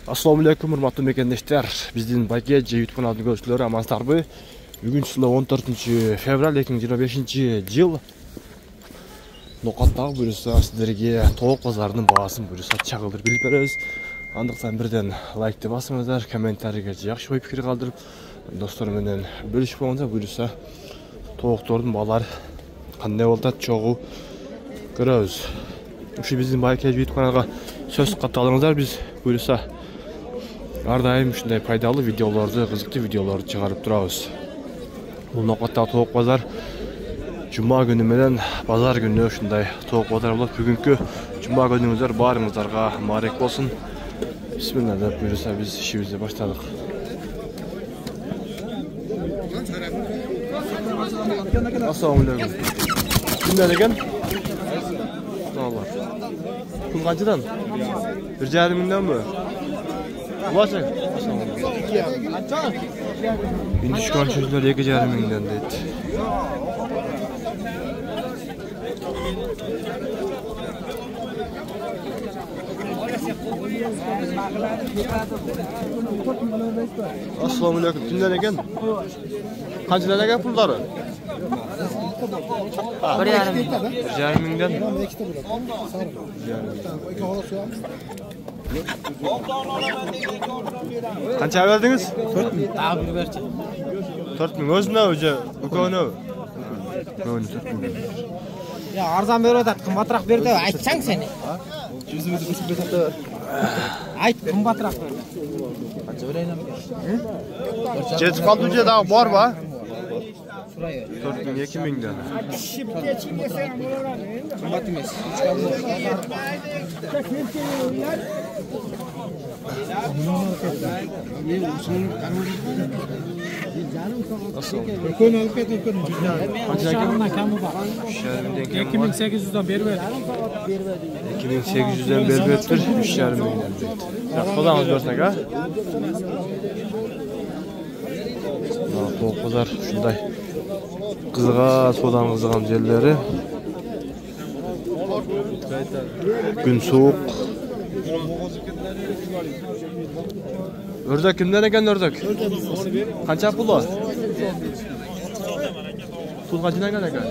Assalamu alaikum, hurmatli mekendeshler. Bizden Bakeje YouTube kanalını görüşlüler. Amanstarby. Bugün sıla 14 fevral 2025 yıl. Noqatdagı buyursa sizlerge toğuk pazarının bahaсын buyursa çağıldır bilip bereriz. Andықтан birden like basыңыздар, kommentariga yaxshi ой пикир калтырып, достор менен бөлүшүп болгонда buyursa toğukтордун баалары кандай болот, чогуу көрөбүз. Ушул биздин Bakeje YouTube каналга сөз катталыңыздар. Biz buyursa ар дайым ушундай пайдалуу видеолорду, кызыктуу видеолорду чыгарып турабыз. Бул Noqatdагы тоğuk базар Cuma günü менен базар күнү ушундай тоğuk базар болот. Бүгүнкү Cuma күнүңүздөр баарыңыздарга маарек болсун. Bismillah деп buyursa biz işimizi başladık. Assalamu alaikum. Kimden ekan? Sağlar. Pul qanchadan? 1,5 mingdanmi? Ulaşak. Indi chiqqan cho'zlar 2,5 mingdan deydi. Assalamu alaikum. Kimden ekan? Qanchadan ekan pullari? 1,5 mingdan. Qancha verdingiz? 4 ming. Daha bir berçi. 4 ming. O'zini o'zi, ukoni. Ya arzon beradi, qimmatroq berdi, aytsang seni. Ayt, qimmatroq berdi. Qancha berayman? Jetib qoldi daha bor ba? Suraya. 4 ming, 2 mingdan. Qimmat emas. Ko'ni olib ketib ko'ni. Kami bor. 2800 dan berib berdi. 2800 dan berib berdi, 3,5 mingdan deydi. Xudomiz bersin aka. To'q bozor shunday sodan qizigan yerlari. Gün soğuk. Ördek kimden ekan ördek? Qancha puli? Pul qanchadan ekan aka?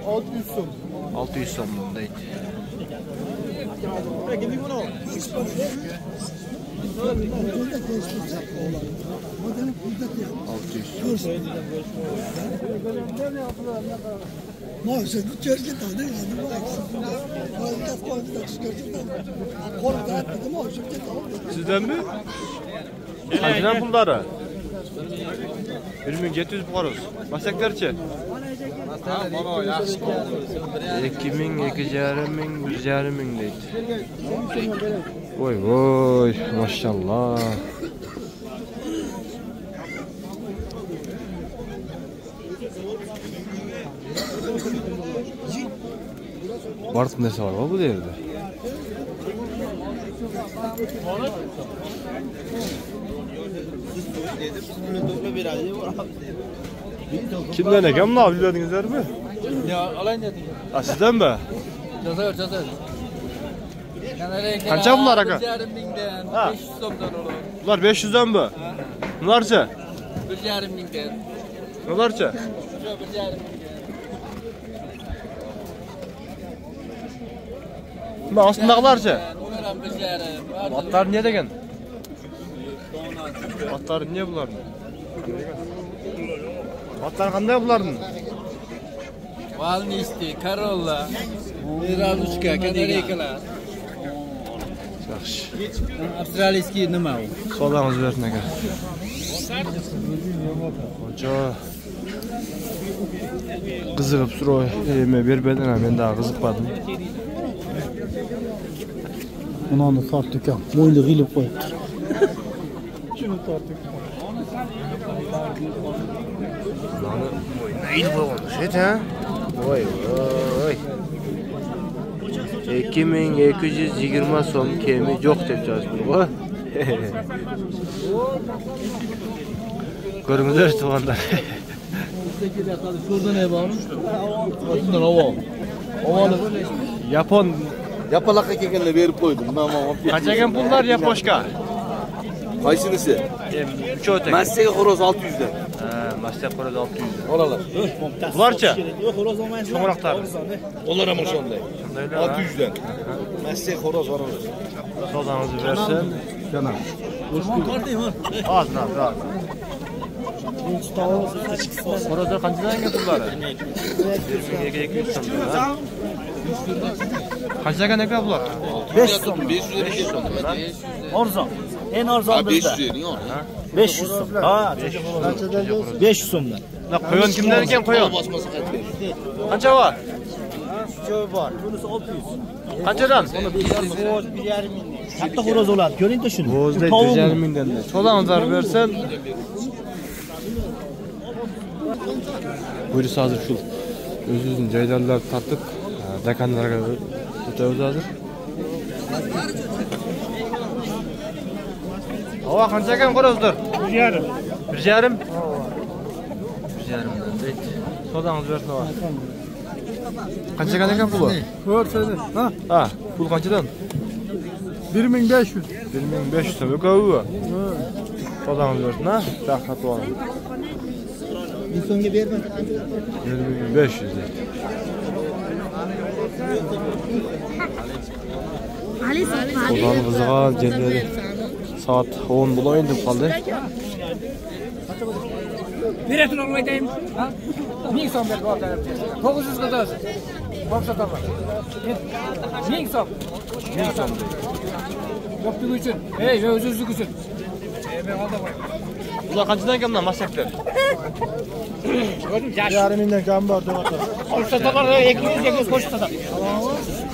600 so'm. 600 so'm deydi. Sizden mi? Kaçıdan pulları? 1700 bukarız. Masaklarçı? 2 ming, 2,5 ming, 1,5 ming deydi. Oy oy, maşallah. Barık nesi var bu yerde? Kimden ekan bunu bilmedinizler mi? Ya alayın dedik. Sizden mi? Cazar. Qancha bunlar aka? 1,5 mingdan, 500 so'mdan olur. Bunlar 500'den mi? Bunlarcha? 1,5 mingdan. Bunlarcha? 1,5 mingdan. Bu aslındakilarcha? 1,5. Atlar niye degen? Atlar niye buların? Atlar qanday buların? Valnisti, Corolla, Miralushka, Kanareykalar. Yaxshi. Avstraliyskiy nima u? Qo'lamiz bersin aka. Ancha qiziqib so'ray, men bermadim, men daha qiziqmadim. Bunani tortdik ham, mo'yli g'ilib qo'yibdi. Shuni tortdik. Bunani mo'yni g'ilib qo'ygan, shit-a? Voy voy. 2220 so'm kemi yo'q deb yozibdi. Ko'ringizlar tuvanlar. Şurada ne var? Şundan hava. Havalı. Yapon Yapalakka kelganda berib qo'ydim. qancha ekan pullar yaposhka? Qaysinisi? Ucho'tek. Massega xoroz 600 dan. Mastek xoroz 600 dan. Olalar. Bularcha? Yo'q, xo'roz olmaysiz. Sho'ng'iroqlar. Ular ham o'shanday. 600 dan. Massega xoroz oralar. Sozangizni bersin. Yana. Hozir. Xorozlar qanchadan pullari? 200 so'm. Qanchaga aka bular? 500 so'm. 500 so'm. Arzon. En arzon bizda. 500 ning o'rni. 500 so'm. Ha, 500 so'mdan. Qo'yon kimdan ekan qo'yon? Bosmasa qaytib. Qancha bor? Joy bor. Bunisi 600. Qanchadan? 1,5 ming. Katta xo'roz oladi. Ko'ring-da shuni. O'zda 1,5 mingdan. Sozangizni bersin. Buyursa hozir shu o'z-o'zini joylarga tartib, dakanlarga o'tamiz hozir. Havo qancha ekan xo'rozlar? 1,5. 1,5? 1,5 dan deydi. Sozangizni bersin havo. Qancha ekan puli? Ko'rsatdi. Ha, pul qanchadan? 1500. 1500 so'm o'kovi. Sozangizni bersin, ha? Rahmat oling. Bir so'mga berma. 1500 deydi. Sozan qizg'al jelleri. Saat 10 bo'laydi deb qoldi. Biletini olmaydim. 1000 so'm berib oldi. 900 qildi. Boqsa to'g'ri. 1000 so'm. 1000 so'm deydi. Yo'qligi uchun. O'z-o'zligi uchun. Men oldi qo'y. Ular qanchadan ekan bundan masaklar? 1,5 mingdan kam bor deb o'tir. Qo'shsa to'g'ri 200 qo'shsa to'g'ri.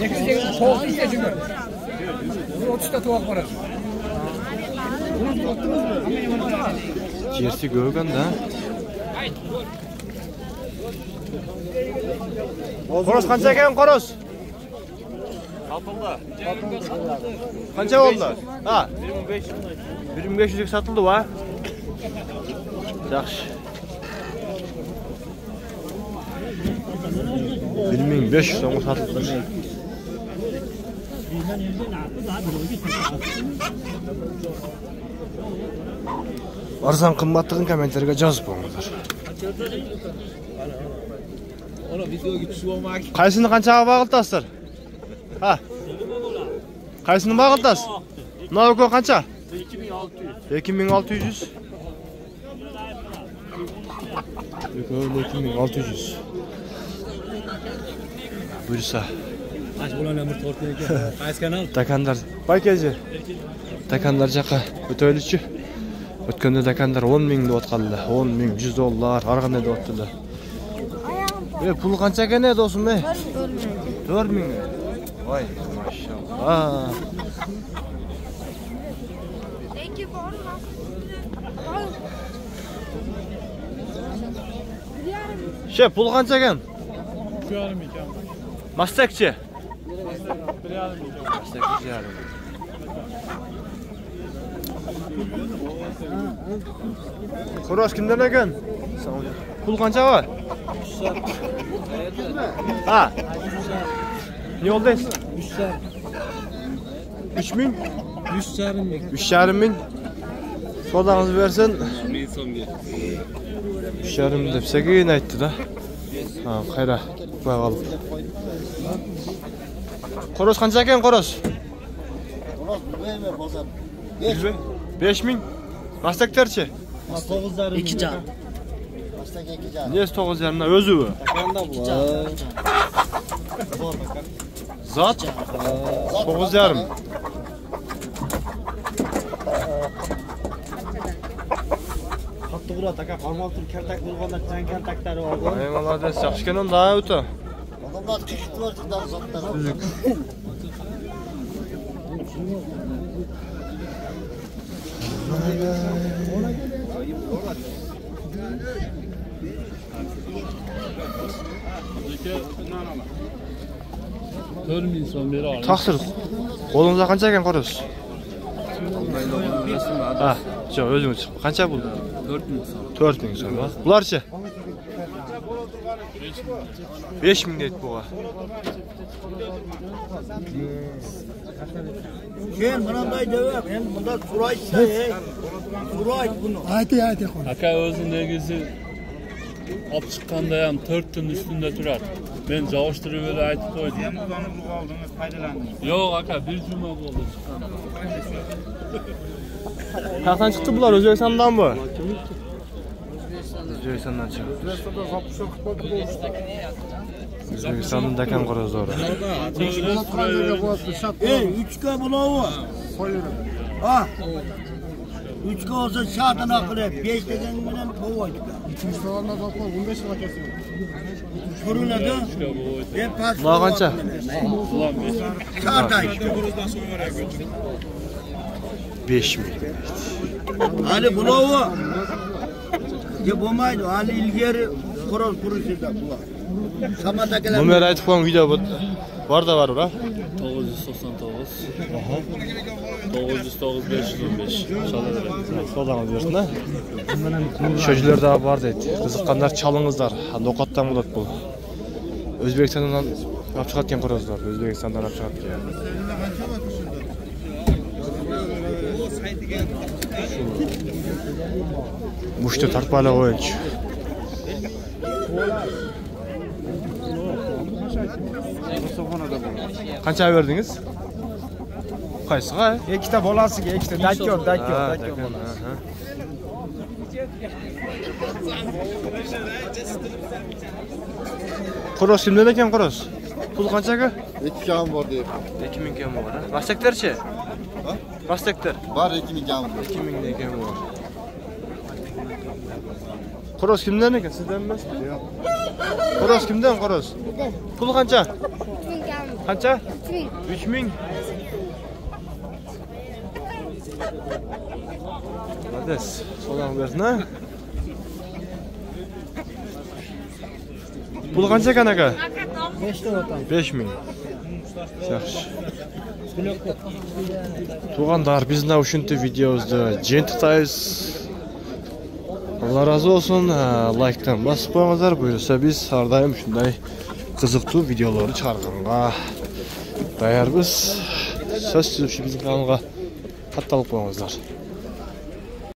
200 to'g'ri ichga 30 ta to'g'ri boradi. Jersi ko'rganda. Qo'ros qancha ekan qo'ros? Sotıldi. Qancha oldi? Ha, 1500 ga sotildi va. Yaxshi. 1500 so'mga sotildi. Arzon qimmatligini kommentarga yozib qo'yinglar. Ona videoga tushib olmak. Qaysini qanchaga bag'iltasizlar? Ha. Qaysini bag'iltasiz? Navko qancha? 2600. 2600. Buyursa. Aç bularni bir tortgan ekan. Qaysi kanal? Dakandar. Baykaji. Dakandar jaqa o'taylikchi. O'tganda dakandar 10 ming deb otqanlar. 10 ming $100, har qanday deb otdilar. Pul qancha ekan edi do'stim? 4 ming. Voy, mashallah. She, pul qancha ekan? 3,5 ming ekan. Mastakchi. 1,5 ming. Mastakchi. Xo'roz kimdan ekan? Pul qancha bor? Ha. Ne oldaysiz? 3 ming? 3,5 ming. 3,5 ming. Sodağınızı versin. 1000 so'mga. 3,5 deb sekin aytdi-da. Ha, qayra. Qo'ya qolib. Qo'roz qancha ekan qo'roz? Xo'roz berma bozor. 5 ming. Mastaktarchi? 9,5 2 jon. Mastak 2 jon. Nesi 9,5 dan o'zi bu? Takanda bu. Zot? 9,5. To'g'ri, taka formal tur kaltak bo'lganda jan kaltaklari bor. Ay, молодец, yaxshi ekan da o'ta. Odamlar qiyiqlar chiqdan zotlar. Taqsir. Qo'lingizda qancha ekan qo'roz? Ha, yo'q, o'zim chiq. Qancha bo'ldi? 4000 so'm. 4000 so'm. Bularchi? 5 ming deydi buga. Sen mınanday dövüp, ben bunda suraytsa, surayt bunu. Aytay qo'y. Aka o'zindagisi olib chiqqanda ham 4 kun ustunda turadi. Men javishtirib o'zi aytib qo'ydim. Ham uzanib qoldingiz, foydalandingiz. Yo'q aka, bir juma bo'ldi chiqqan. Qayerdan chiqdi bular? O'zbekistondanmi? O'zbekistondan chiqdi. O'zbekistondan dakan qo'rozlari. Ey, 3 bulovi. Ha. 3 olsa şartına kırıp, 5 degen bilen boğaydı. 200 dolardan topma 15 lira kesin. Kuruladı. Ben pas. Bular qancha? Şartay işte. 5000. Ali bulovi. Ya bo'lmaydi, hali ilgari qurol qurishida bular. Samatakilar. Nomer aytib qo'ying, video borda var ular. 999. 909 515. So'ranglar bersin-a. Sho'jlarda bor deydi. Qiziqqanlar chalingizlar. No'qatdan bo'ladi bu. O'zbekistondan olib chiqargan qo'rozlar, O'zbekistondan olib chiqargan. Muştu tarpala o'yinchi. Qancha berdingiz? Qaysiga? Ikkita bolasiga, ikkita dakyor. Qo'ros kimdan ekan qo'ros? Pul qanchaga? 2 kam bor deb. 2000 kam bor. Vastaklarchi? Ha? Vastaklar. Bor 2000 kam bor. 2000 ekan bor. Qo'ros kimdan ekan? Sizdan emasmi? Yo'q. Qo'ros kimdan qo'ros? Pul qancha? 3000 kam. Qancha? 3000. 3000. Hades, so'rang bersin-a. Pul qancha ekan aka? 5 ta o'tam. 5000. Yaxshi. Tuğanlar, biz ne uşuntu videomuzda jentitayız. Allah razı olsun. Like'tan basıp qo'yingizlar. Buyursa biz har doim shunday qiziqli videolarni chiqarganga tayyormiz. Siz bizning kanalga xat olib qo'yingizlar.